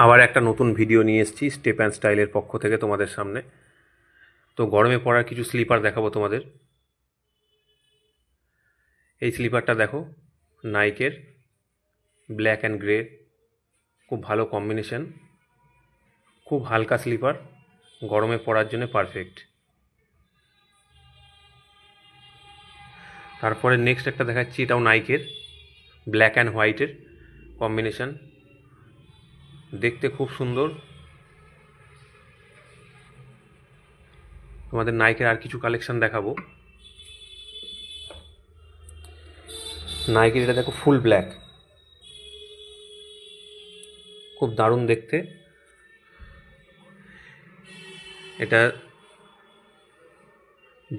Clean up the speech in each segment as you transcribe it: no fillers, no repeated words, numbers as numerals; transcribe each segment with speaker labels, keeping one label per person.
Speaker 1: আবার একটা নতুন ভিডিও নিয়ে এসেছি স্টেপ অ্যান্ড স্টাইলের পক্ষ থেকে তোমাদের সামনে। তো গরমে পড়ার কিছু স্লিপার দেখাবো তোমাদের। এই স্লিপারটা দেখো, নাইকের, ব্ল্যাক অ্যান্ড গ্রে, খুব ভালো কম্বিনেশন, খুব হালকা স্লিপার, গরমে পরার জন্য পারফেক্ট। তারপরে নেক্সট একটা দেখাচ্ছি, এটাও নাইকের, ব্ল্যাক অ্যান্ড হোয়াইটের কম্বিনেশন, দেখতে খুব সুন্দর। তোমাদের নাইকের আর কিছু কালেকশন দেখাবো। নাইকের এটা দেখো, ফুল ব্ল্যাক, খুব দারুণ দেখতে। এটা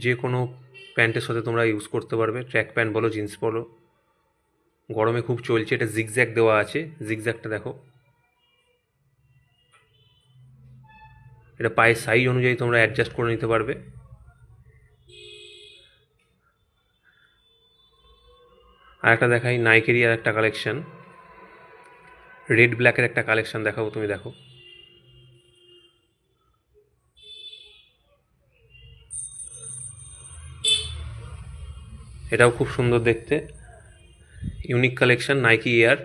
Speaker 1: যে কোনো প্যান্টের সাথে তোমরা ইউজ করতে পারবে, ট্র্যাক প্যান্ট বলো, জিন্স বলো, গরমে খুব চলছে। এটা জিগজ্যাগ দেওয়া আছে, জিগজ্যাগটা দেখো। এটা পায়ের সাইজ অনুযায়ী তোমরা অ্যাডজাস্ট করে নিতে পারবে। আর একটা দেখাই, নাইকেরই আর একটা কালেকশন, রেড ব্ল্যাকের একটা কালেকশন দেখাবো, তুমি দেখো। এটাও খুব সুন্দর দেখতে, ইউনিক কালেকশন, নাইকি এয়ার।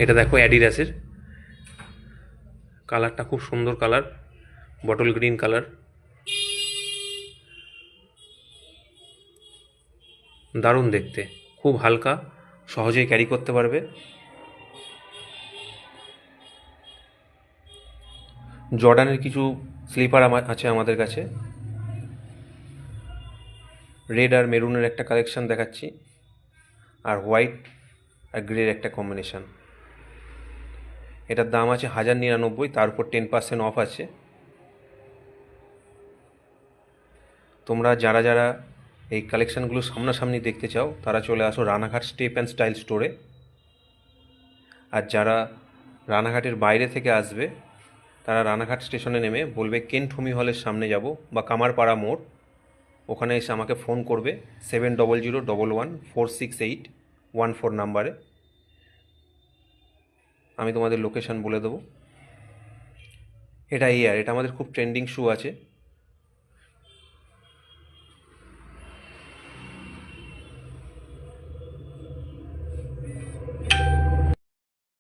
Speaker 1: এটা দেখো অ্যাডিডাসের, কালারটা খুব সুন্দর কালার, বটল গ্রিন কালার, দারুণ দেখতে, খুব হালকা, সহজেই ক্যারি করতে পারবে। জর্ডানের কিছু স্লিপার আছে আমাদের কাছে, রেড আর মেরুনের একটা কালেকশন দেখাচ্ছি, আর হোয়াইট আর গ্রের একটা কম্বিনেশান। এটার দাম আছে 1099, তার উপর 10% অফ আছে। তোমরা যারা যারা এই কালেকশানগুলো সামনাসামনি দেখতে চাও তারা চলে আসো রানাঘাট স্টেপ অ্যান্ড স্টাইল স্টোরে। আর যারা রানাঘাটের বাইরে থেকে আসবে তারা রানাঘাট স্টেশনে নেমে বলবে কেনঠুমি হলের সামনে যাব বা কামারপাড়া মোড়, ওখানে এসে আমাকে ফোন করবে 7001146814 নাম্বারে। আমি তোমাদের লোকেশান বলে দেবো। এটা এয়ার, এটা আমাদের খুব ট্রেন্ডিং শ্যু আছে।